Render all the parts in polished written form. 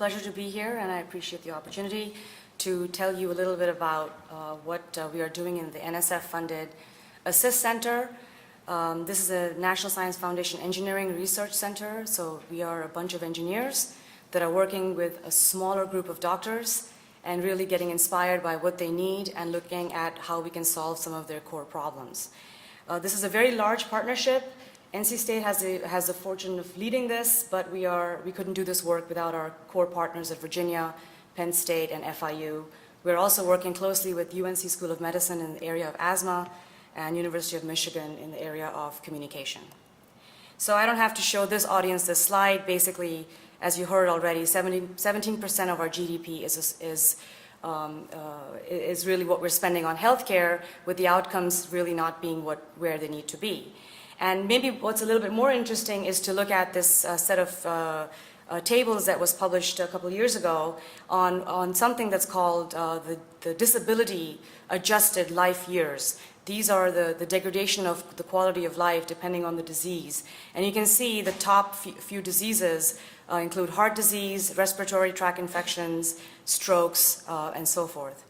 pleasure to be here, and I appreciate the opportunity to tell you a little bit about what we are doing in the NSF-funded Assist Center. This is a National Science Foundation Engineering Research Center, so we are a bunch of engineers that are working with a smaller group of doctors and really getting inspired by what they need and looking at how we can solve some of their core problems. This is a very large partnership. NC State has the fortune of leading this, but we couldn't do this work without our core partners at Virginia, Penn State, and FIU. We're also working closely with UNC School of Medicine in the area of asthma and University of Michigan in the area of communication. So I don't have to show this audience this slide. Basically, as you heard already, 17% of our GDP is really what we're spending on healthcare, with the outcomes really not being where they need to be. And maybe what's a little bit more interesting is to look at this set of tables that was published a couple of years ago on something that's called the disability adjusted life years. These are the degradation of the quality of life depending on the disease. And you can see the top few diseases include heart disease, respiratory tract infections, strokes, and so forth.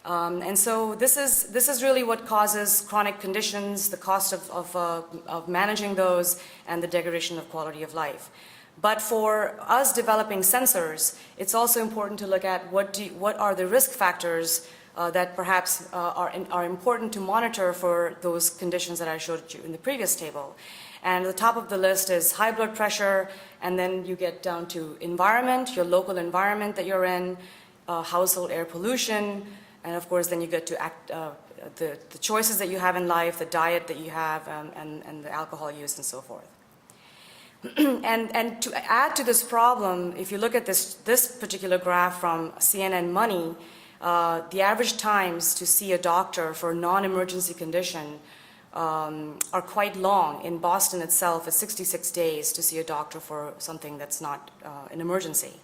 And so this is really what causes chronic conditions, the cost of managing those, and the degradation of quality of life. But for us developing sensors, it's also important to look at what are the risk factors that perhaps are important to monitor for those conditions that I showed you in the previous table. And the top of the list is high blood pressure, and then you get down to environment, your local environment that you're in, household air pollution, and of course, then you get to the choices that you have in life, the diet that you have, and the alcohol use, and so forth. and to add to this problem, if you look at this particular graph from CNN Money, the average times to see a doctor for a non-emergency condition are quite long. In Boston itself, it's 66 days to see a doctor for something that's not an emergency.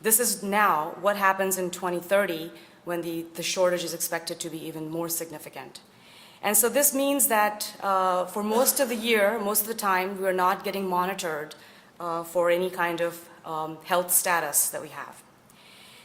This is now what happens in 2030, when the shortage is expected to be even more significant. And so this means that for most of the year, most of the time, we're not getting monitored for any kind of health status that we have.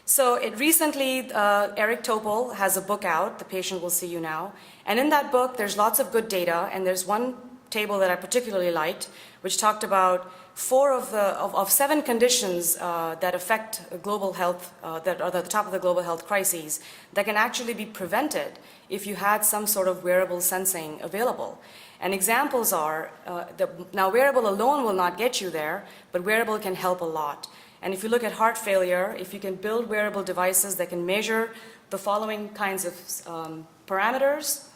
So recently, Eric Topol has a book out, The Patient Will See You Now. And in that book, there's lots of good data, and there's one table that I particularly liked, which talked about 4 of 7 conditions that affect global health, that are at the top of the global health crises, that can actually be prevented if you had some sort of wearable sensing available. And examples are, now wearable alone will not get you there, but wearable can help a lot. And if you look at heart failure, if you can build wearable devices that can measure the following kinds of parameters,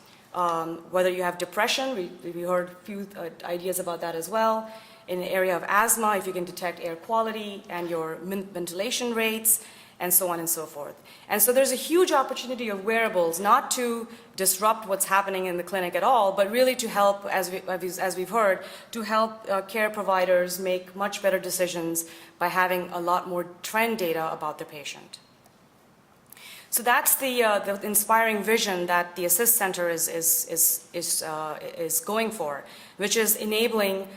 whether you have depression, we heard a few ideas about that as well. In the area of asthma, if you can detect air quality and your ventilation rates, and so on and so forth. And so there's a huge opportunity of wearables, not to disrupt what's happening in the clinic at all, but really to help, as we've heard, to help care providers make much better decisions by having a lot more trend data about the patient. So that's the inspiring vision that the Assist Center is going for, which is enabling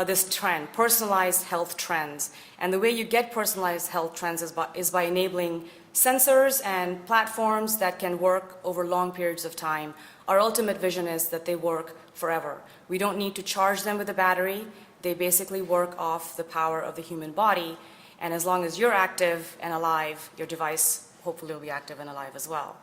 this trend, personalized health trends. And the way you get personalized health trends is by enabling sensors and platforms that can work over long periods of time. Our ultimate vision is that they work forever. We don't need to charge them with a battery. They basically work off the power of the human body. And as long as you're active and alive, your device hopefully will be active and alive as well.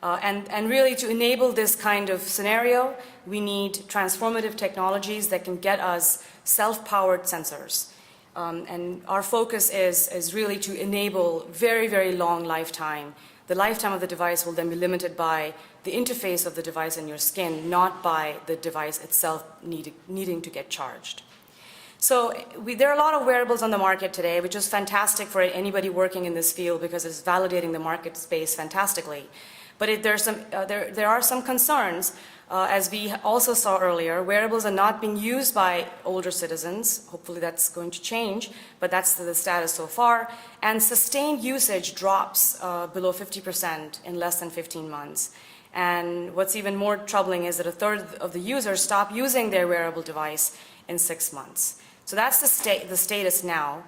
And really, to enable this kind of scenario, we need transformative technologies that can get us self-powered sensors. And our focus is really to enable very, very long lifetime. The lifetime of the device will then be limited by the interface of the device in your skin, not by the device itself needing to get charged. So there are a lot of wearables on the market today, which is fantastic for anybody working in this field because it's validating the market space fantastically. But there are some concerns. As we also saw earlier, wearables are not being used by older citizens. Hopefully that's going to change, but that's the status so far. And sustained usage drops below 50% in less than 15 months. And what's even more troubling is that a third of the users stop using their wearable device in 6 months. So that's the status now.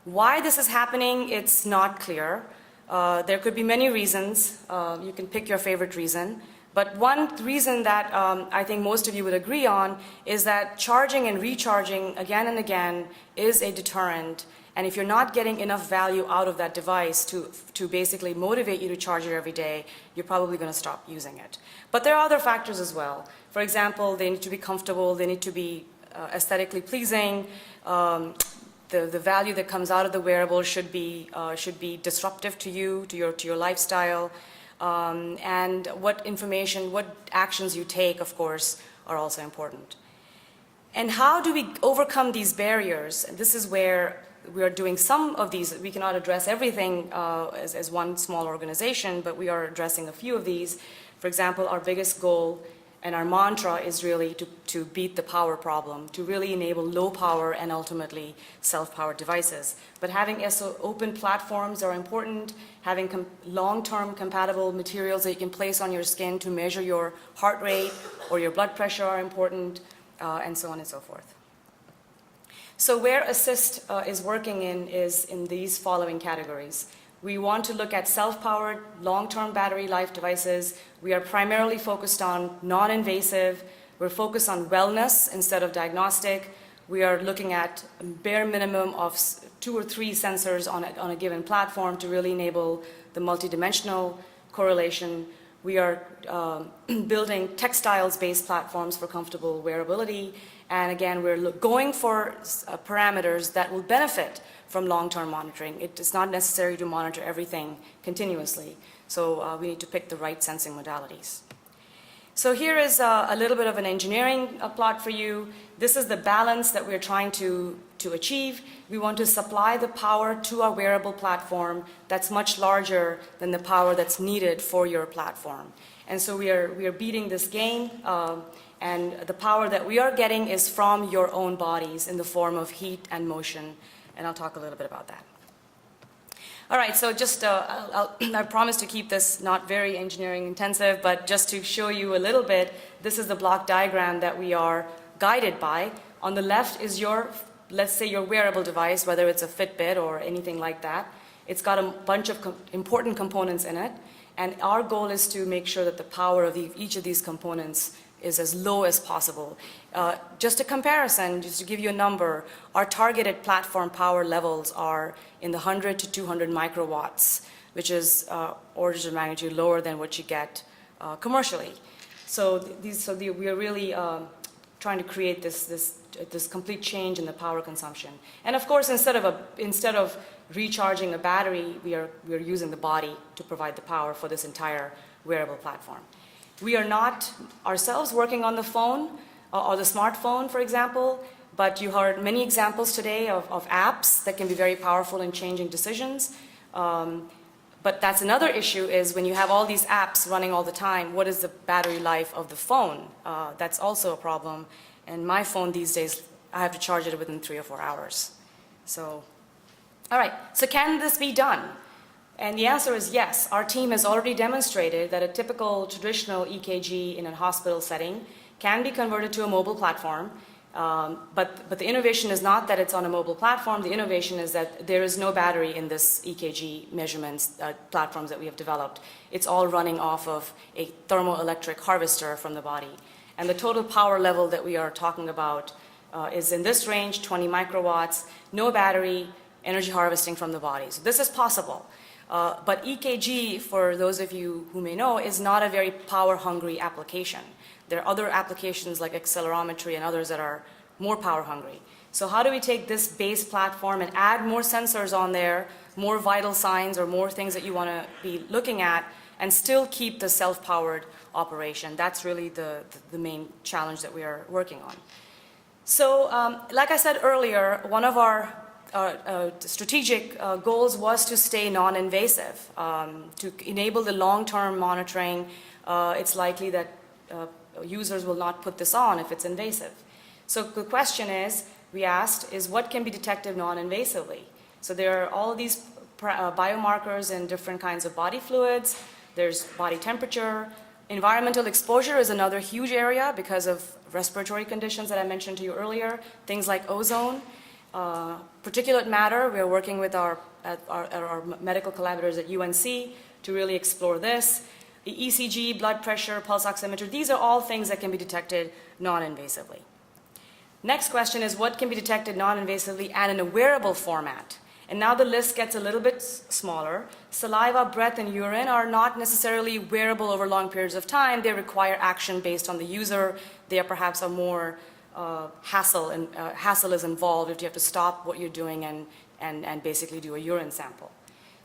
Why this is happening, it's not clear. There could be many reasons. You can pick your favorite reason. But one reason that I think most of you would agree on is that charging and recharging again and again is a deterrent. And if you're not getting enough value out of that device to basically motivate you to charge it every day, you're probably going to stop using it. But there are other factors as well. For example, they need to be comfortable, they need to be aesthetically pleasing. The value that comes out of the wearable should be disruptive to you, to your lifestyle. And what information, what actions you take, of course, are also important. And how do we overcome these barriers? And this is where we are doing some of these. We cannot address everything as one small organization, but we are addressing a few of these. For example, our biggest goal and our mantra is really to beat the power problem, to really enable low power and ultimately self-powered devices. But having open platforms are important. Having long-term compatible materials that you can place on your skin to measure your heart rate or your blood pressure are important, and so on and so forth. So where Assist is working is in these following categories. We want to look at self-powered, long-term battery life devices. We are primarily focused on non-invasive. We're focused on wellness instead of diagnostic. We are looking at a bare minimum of 2 or 3 sensors on a given platform to really enable the multidimensional correlation. We are building textiles-based platforms for comfortable wearability. And again, we're going for parameters that will benefit from long-term monitoring. It is not necessary to monitor everything continuously. So we need to pick the right sensing modalities. So here is a little bit of an engineering plot for you. This is the balance that we're trying to achieve. We want to supply the power to our wearable platform that's much larger than the power that's needed for your platform. And so we are beating this game, and the power that we are getting is from your own bodies in the form of heat and motion, and I'll talk a little bit about that. All right, so just I promise to keep this not very engineering intensive, but just to show you a little bit, this is the block diagram that we are guided by. On the left is your, let's say, your wearable device, whether it's a Fitbit or anything like that. It's got a bunch of important components in it, and our goal is to make sure that the power of each of these components is as low as possible. Just a comparison, just to give you a number, our targeted platform power levels are in the 100 to 200 microwatts, which is orders of magnitude lower than what you get commercially. So we are really trying to create this complete change in the power consumption. And of course, instead of recharging a battery, we are using the body to provide the power for this entire wearable platform. We are not ourselves working on the phone or the smartphone, for example, but you heard many examples today of apps that can be very powerful in changing decisions. But that's another issue, is when you have all these apps running all the time, what is the battery life of the phone? That's also a problem. And my phone these days, I have to charge it within 3 or 4 hours. So, all right, so can this be done? And the answer is yes. Our team has already demonstrated that a typical traditional EKG in a hospital setting can be converted to a mobile platform. But the innovation is not that it's on a mobile platform. The innovation is that there is no battery in this EKG measurements platforms that we have developed. It's all running off of a thermoelectric harvester from the body. And the total power level that we are talking about is in this range, 20 microwatts, no battery, energy harvesting from the body. So this is possible. But EKG, for those of you who may know, is not a very power-hungry application. There are other applications like accelerometry and others that are more power-hungry. So how do we take this base platform and add more sensors on there, more vital signs or more things that you want to be looking at, and still keep the self-powered operation? That's really the main challenge that we are working on. So like I said earlier, one of our strategic goals was to stay non-invasive, to enable the long-term monitoring. It's likely that users will not put this on if it's invasive. So the question we asked is what can be detected non-invasively? So there are all of these biomarkers in different kinds of body fluids. There's body temperature. Environmental exposure is another huge area because of respiratory conditions that I mentioned to you earlier, things like ozone. Particulate matter, we are working with our medical collaborators at UNC to really explore this. The ECG, blood pressure, pulse oximeter, these are all things that can be detected non-invasively. Next question is what can be detected non-invasively and in a wearable format? And now the list gets a little bit smaller. Saliva, breath, and urine are not necessarily wearable over long periods of time. They require action based on the user. They are perhaps a more hassle is involved if you have to stop what you're doing and basically do a urine sample.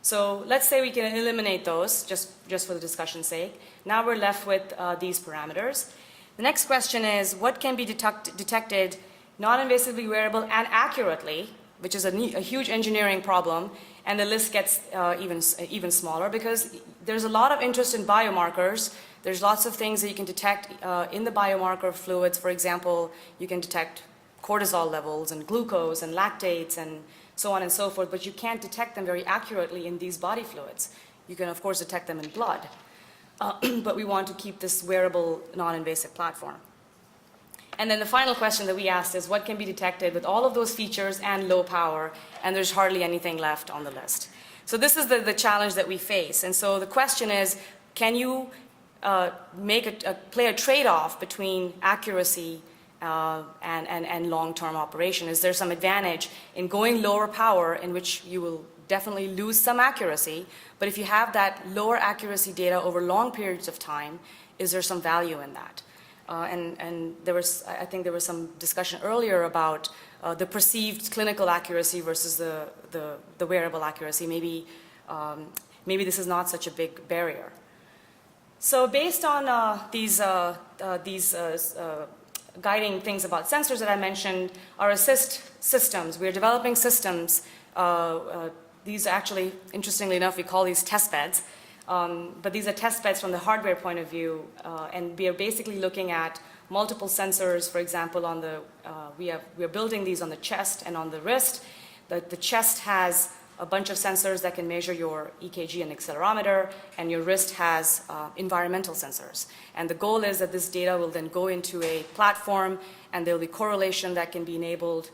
So let's say we can eliminate those just for the discussion's sake. Now we're left with these parameters. The next question is what can be detected non-invasively, wearable, and accurately, which is a huge engineering problem, and the list gets even smaller because there's a lot of interest in biomarkers. There's lots of things that you can detect in the biomarker fluids. For example, you can detect cortisol levels and glucose and lactates and so on and so forth, but you can't detect them very accurately in these body fluids. You can, of course, detect them in blood, but we want to keep this wearable, non-invasive platform. And then the final question that we asked is what can be detected with all of those features and low power, and there's hardly anything left on the list. So this is the challenge that we face. And so the question is, can you play a trade-off between accuracy and long-term operation? Is there some advantage in going lower power in which you will definitely lose some accuracy, but if you have that lower accuracy data over long periods of time, is there some value in that? And I think there was some discussion earlier about the perceived clinical accuracy versus the wearable accuracy. Maybe this is not such a big barrier. So based on these guiding things about sensors that I mentioned, our assist systems, we're developing systems. These actually, interestingly enough, we call these test beds. But these are test beds from the hardware point of view, and we are basically looking at multiple sensors. For example, we are building these on the chest and on the wrist. The chest has a bunch of sensors that can measure your EKG and accelerometer, and your wrist has environmental sensors. And the goal is that this data will then go into a platform, and there will be correlation that can be enabled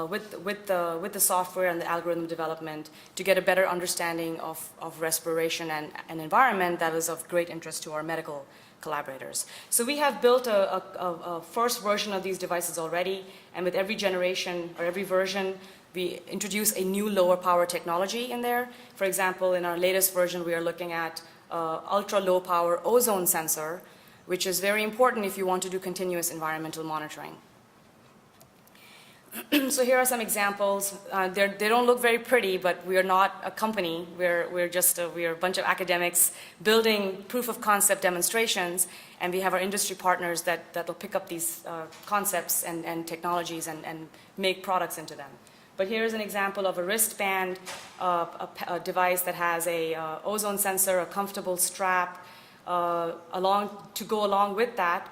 with the software and the algorithm development to get a better understanding of respiration and environment that is of great interest to our medical collaborators. So we have built a first version of these devices already, and with every generation or every version, we introduce a new lower power technology in there. For example, in our latest version, we are looking at ultra low power ozone sensor, which is very important if you want to do continuous environmental monitoring. So here are some examples. They don't look very pretty, but we are not a company. We're a bunch of academics building proof of concept demonstrations, and we have our industry partners that will pick up these concepts and technologies and make products into them. But here's an example of a wristband, a device that has a ozone sensor, a comfortable strap, to go along with that,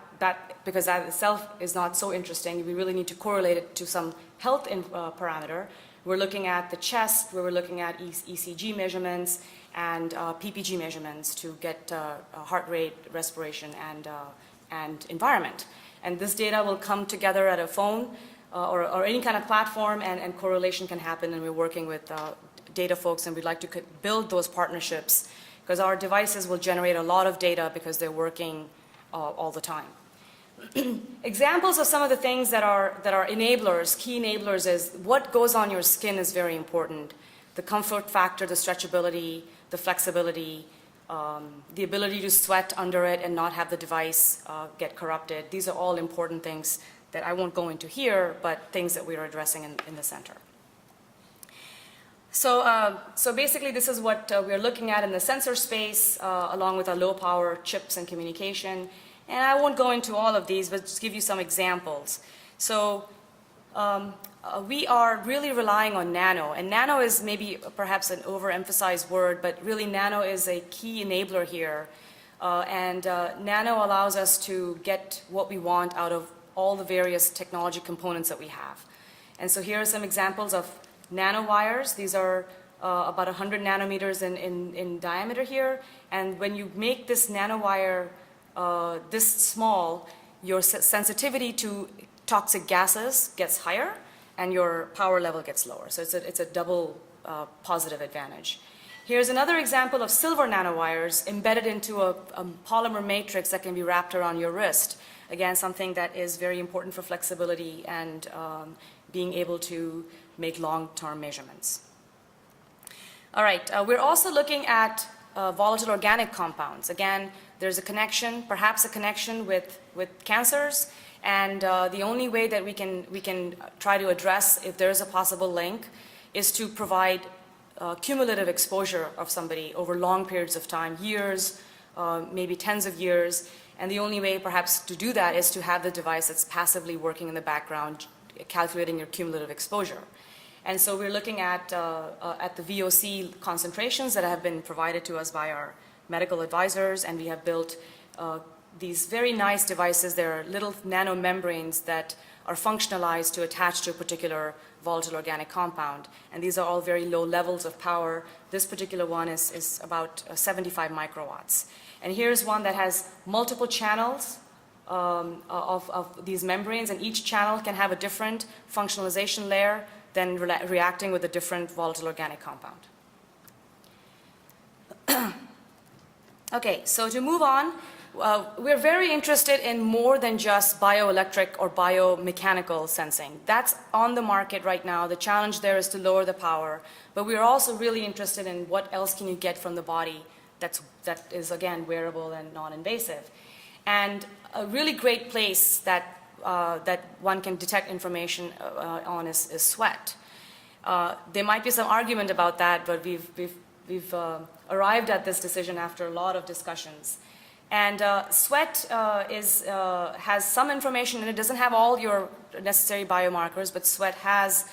because that itself is not so interesting. We really need to correlate it to some health parameter. We're looking at the chest, where we're looking at ECG measurements and PPG measurements to get heart rate, respiration, and environment. And this data will come together at a phone or any kind of platform, and correlation can happen. And we're working with data folks, and we'd like to build those partnerships because our devices will generate a lot of data because they're working all the time. Examples of some of the things that are enablers, key enablers, is what goes on your skin is very important. The comfort factor, the stretchability, the flexibility, the ability to sweat under it and not have the device get corrupted. These are all important things that I won't go into here, but things that we are addressing in the center. So basically this is what we're looking at in the sensor space, along with our low power chips and communication. And I won't go into all of these, but just give you some examples. So we are really relying on nano, and nano is maybe perhaps an overemphasized word, but really nano is a key enabler here. Nano allows us to get what we want out of all the various technology components that we have. And so here are some examples of nanowires. These are about 100 nanometers in diameter here. And when you make this nanowire this small, your sensitivity to toxic gases gets higher, and your power level gets lower. So it's a double positive advantage. Here's another example of silver nanowires embedded into a polymer matrix that can be wrapped around your wrist. Again, something that is very important for flexibility and being able to make long-term measurements. All right, we're also looking at volatile organic compounds. Again, there's a connection, perhaps a connection with cancers, and the only way that we can try to address if there is a possible link is to provide cumulative exposure of somebody over long periods of time, years, maybe tens of years, and the only way perhaps to do that is to have the device that's passively working in the background, calculating your cumulative exposure. And so we're looking at the VOC concentrations that have been provided to us by our medical advisors, and we have built these very nice devices. They're little nanomembranes that are functionalized to attach to a particular volatile organic compound. And these are all very low levels of power. This particular one is about 75 microwatts. And here's one that has multiple channels of these membranes, and each channel can have a different functionalization layer then reacting with a different volatile organic compound. Okay, so to move on, we're very interested in more than just bioelectric or biomechanical sensing. That's on the market right now. The challenge there is to lower the power, but we're also really interested in what else can you get from the body that is, again, wearable and non-invasive. And a really great place that one can detect information on is sweat. There might be some argument about that, but we've arrived at this decision after a lot of discussions. And sweat has some information, and it doesn't have all your necessary biomarkers, but sweat has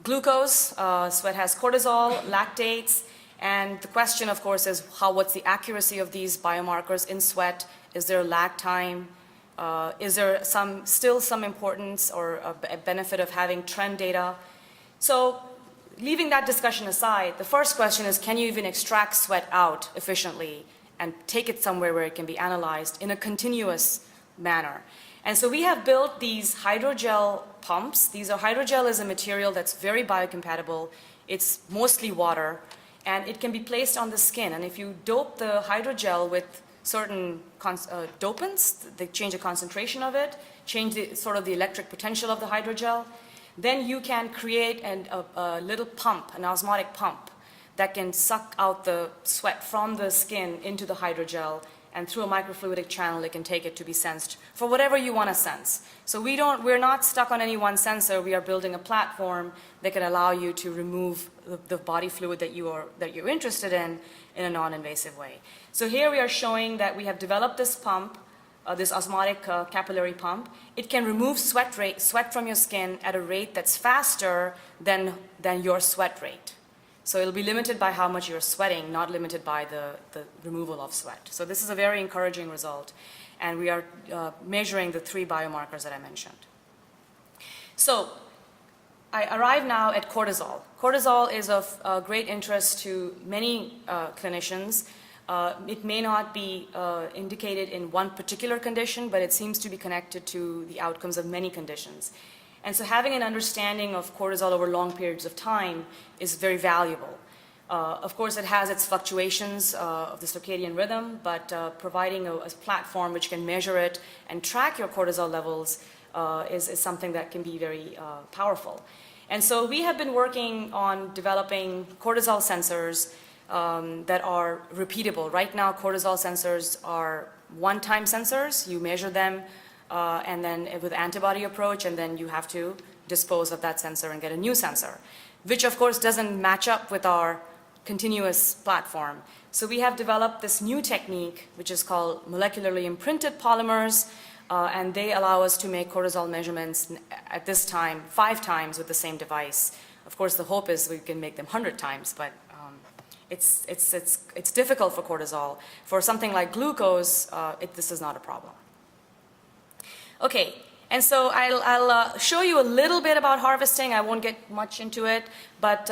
glucose, sweat has cortisol, lactates, and the question, of course, is what's the accuracy of these biomarkers in sweat? Is there a lag time? Is there still some importance or a benefit of having trend data? So leaving that discussion aside, the first question is, can you even extract sweat out efficiently and take it somewhere where it can be analyzed in a continuous manner? And so we have built these hydrogel pumps. Hydrogel is a material that's very biocompatible. It's mostly water, and it can be placed on the skin. And if you dope the hydrogel with certain dopants, they change the concentration of it, change the electric potential of the hydrogel, then you can create a little pump, an osmotic pump, that can suck out the sweat from the skin into the hydrogel, and through a microfluidic channel it can take it to be sensed for whatever you want to sense. So we're not stuck on any one sensor. We are building a platform that can allow you to remove the body fluid that you're interested in a non-invasive way. So here we are showing that we have developed this pump, this osmotic capillary pump. It can remove sweat from your skin at a rate that's faster than your sweat rate. So it'll be limited by how much you're sweating, not limited by the removal of sweat. So this is a very encouraging result. And we are measuring the 3 biomarkers that I mentioned. So I arrive now at cortisol. Cortisol is of great interest to many clinicians. It may not be indicated in one particular condition, but it seems to be connected to the outcomes of many conditions. And so having an understanding of cortisol over long periods of time is very valuable. Of course, it has its fluctuations of the circadian rhythm, but providing a platform which can measure it and track your cortisol levels is something that can be very powerful. And so we have been working on developing cortisol sensors that are repeatable. Right now, cortisol sensors are one-time sensors. You measure them and then with antibody approach, and then you have to dispose of that sensor and get a new sensor, which of course doesn't match up with our continuous platform. So we have developed this new technique, which is called molecularly imprinted polymers, and they allow us to make cortisol measurements at this time 5 times with the same device. Of course, the hope is we can make them 100 times, but it's difficult for cortisol. For something like glucose, this is not a problem. Okay, and so I'll show you a little bit about harvesting. I won't get much into it, but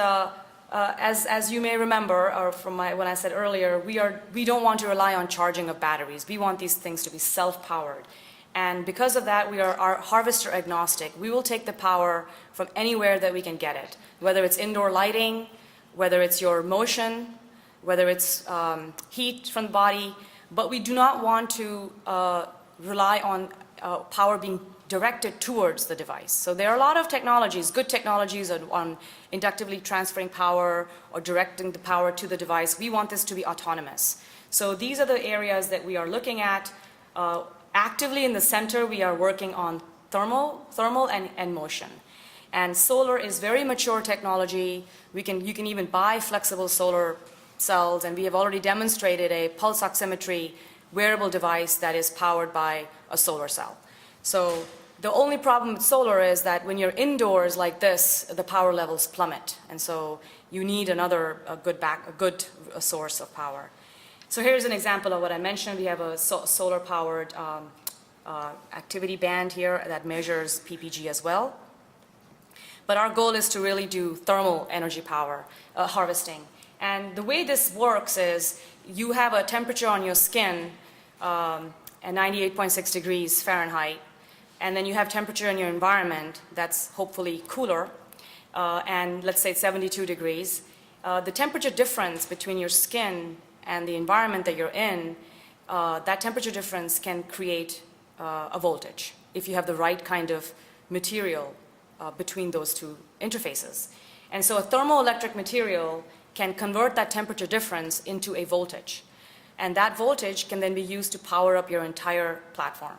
as you may remember, or from when I said earlier, we don't want to rely on charging of batteries. We want these things to be self-powered. And because of that, we are harvester agnostic. We will take the power from anywhere that we can get it, whether it's indoor lighting, whether it's your motion, whether it's heat from the body, but we do not want to rely on power being directed towards the device. So there are a lot of technologies, good technologies on inductively transferring power or directing the power to the device. We want this to be autonomous. So these are the areas that we are looking at. Actively in the center, we are working on thermal and motion. And solar is very mature technology. You can even buy flexible solar cells, and we have already demonstrated a pulse oximetry wearable device that is powered by a solar cell. So the only problem with solar is that when you're indoors like this, the power levels plummet. And so you need another good source of power. So here's an example of what I mentioned. We have a solar-powered activity band here that measures PPG as well. But our goal is to really do thermal energy power harvesting. And the way this works is you have a temperature on your skin at 98.6 degrees Fahrenheit, and then you have temperature in your environment that's hopefully cooler, and let's say 72 degrees. The temperature difference between your skin and the environment that you're in, that temperature difference can create a voltage if you have the right kind of material between those two interfaces. And so a thermoelectric material can convert that temperature difference into a voltage. And that voltage can then be used to power up your entire platform.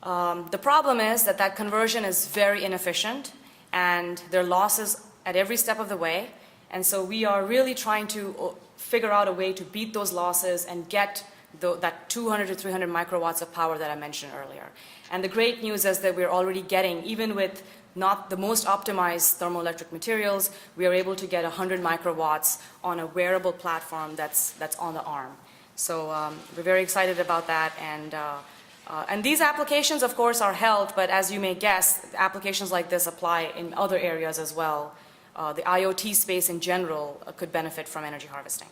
The problem is that that conversion is very inefficient, and there are losses at every step of the way. And so we are really trying to figure out a way to beat those losses and get that 200 to 300 microwatts of power that I mentioned earlier. And the great news is that we're already getting, even with not the most optimized thermoelectric materials, we are able to get 100 microwatts on a wearable platform that's on the arm. So we're very excited about that. And these applications, of course, are health, but as you may guess, applications like this apply in other areas as well. The IoT space in general could benefit from energy harvesting.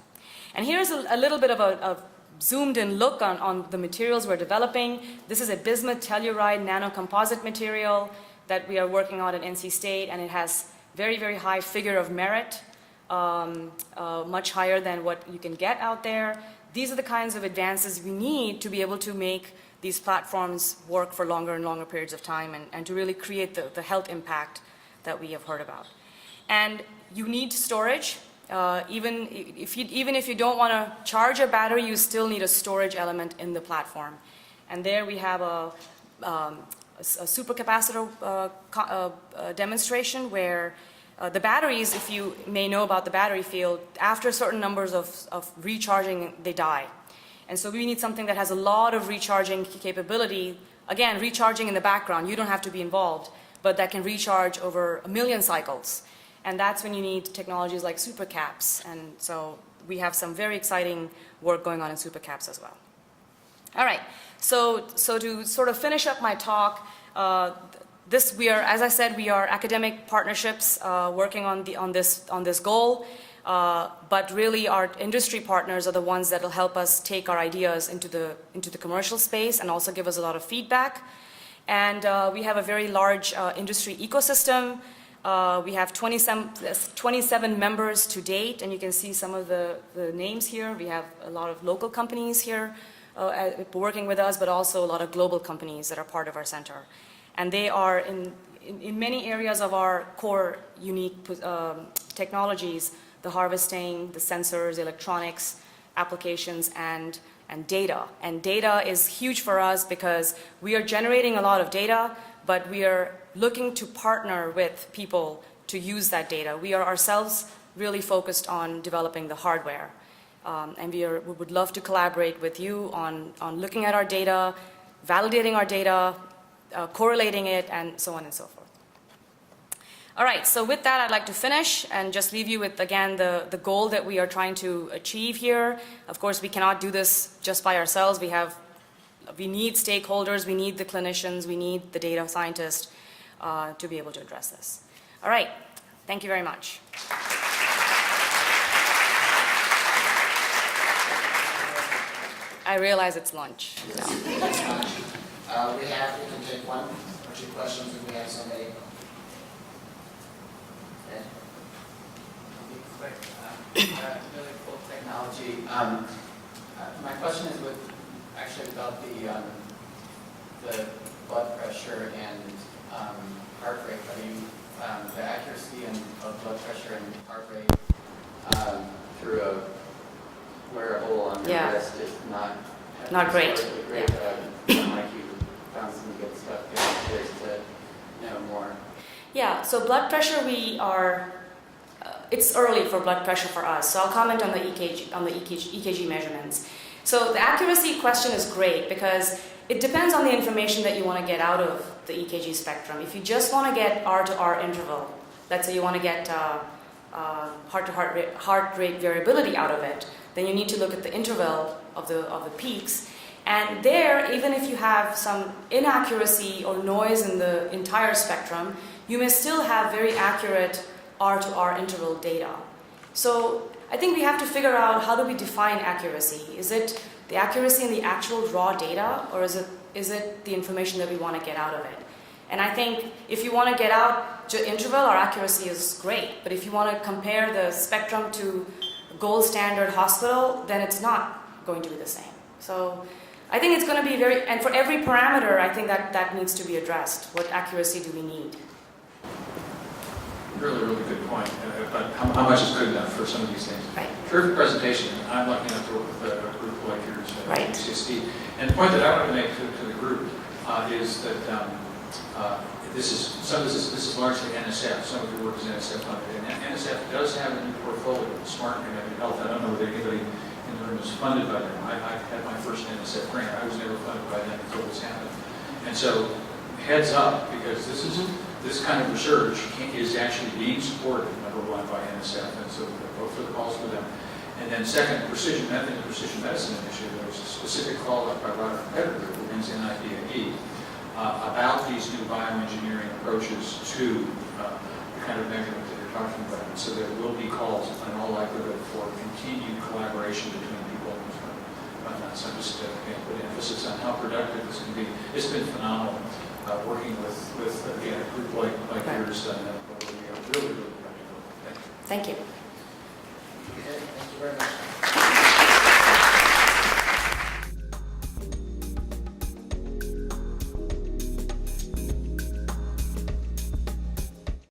And here's a little bit of a zoomed-in look on the materials we're developing. This is a bismuth telluride nanocomposite material that we are working on at NC State, and it has very, very high figure of merit, much higher than what you can get out there. These are the kinds of advances we need to be able to make these platforms work for longer and longer periods of time and to really create the health impact that we have heard about. And you need storage. Even if you don't want to charge a battery, you still need a storage element in the platform. And there we have a supercapacitor demonstration where the batteries, if you may know about the battery field, after certain numbers of recharging, they die. And so we need something that has a lot of recharging capability. Again, recharging in the background, you don't have to be involved, but that can recharge over 1 million cycles. And that's when you need technologies like supercaps. And so we have some very exciting work going on in supercaps as well. All right, so to sort of finish up my talk, as I said, we are academic partnerships working on this goal. But really our industry partners are the ones that will help us take our ideas into the commercial space and also give us a lot of feedback. And we have a very large industry ecosystem. We have 27 members to date, and you can see some of the names here. We have a lot of local companies here working with us, but also a lot of global companies that are part of our center. And they are in many areas of our core unique technologies, the harvesting, the sensors, electronics, applications, and data. And data is huge for us because we are generating a lot of data, but we are looking to partner with people to use that data. We are ourselves really focused on developing the hardware. And we would love to collaborate with you on looking at our data, validating our data, correlating it, and so on and so forth. All right, so with that, I'd like to finish and just leave you with, again, the goal that we are trying to achieve here. Of course, we cannot do this just by ourselves. We need stakeholders, we need the clinicians, we need the data scientists to be able to address this. All right, thank you very much. I realize it's lunch. So. We can take one or two questions if we have so many. Okay. I'll be quick. Really cool technology. My question is actually about the blood pressure and heart rate. I mean, the accuracy of blood pressure and heart rate through a wearable on your Yeah. wrist is Not great. Great. Like you found some good stuff there. I'm curious to know more. Yeah, so blood pressure, it's early for blood pressure for us. So I'll comment on the EKG measurements. So the accuracy question is great because it depends on the information that you want to get out of the EKG spectrum. If you just want to get R to R interval, let's say you want to get heart rate variability out of it, then you need to look at the interval of the peaks. And there, even if you have some inaccuracy or noise in the entire spectrum, you may still have very accurate R to R interval data. So I think we have to figure out, how do we define accuracy? Is it the accuracy in the actual raw data, or is it the information that we want to get out of it? And I think if you want to get out to interval, our accuracy is great. But if you want to compare the spectrum to gold standard hospital, then it's not going to be the same. So I think it's going to be and for every parameter, I think that needs to be addressed. What accuracy do we need? Really, really good point. But how much is good enough for some of these things? Right. Terrific presentation. I'm lucky enough to work with a group like yours at Right. UCSD. And the point that I want to make to the group is that this is largely NSF. Some of your work is NSF funded. And NSF does have a new portfolio, Smart and Connected Health. I don't know whether anybody in the room is funded by them. I had my first NSF grant. I was never funded by them until this happened. And so, heads up, because this kind of research is actually being supported, number one, by NSF, and so both for the calls for them. And then second, the Precision Medicine Initiative, there was a specific call up by Roger Pettigrew, who runs NIPAE, about these new bioengineering approaches to the kind of measurement that you're talking about. And so there will be calls, in all likelihood, for continued collaboration between people. So I'm just put emphasis on how productive this can be. It's been phenomenal working with again, a group like yours. Really, really productive. Thank you. Thank you. Okay, thank you very much.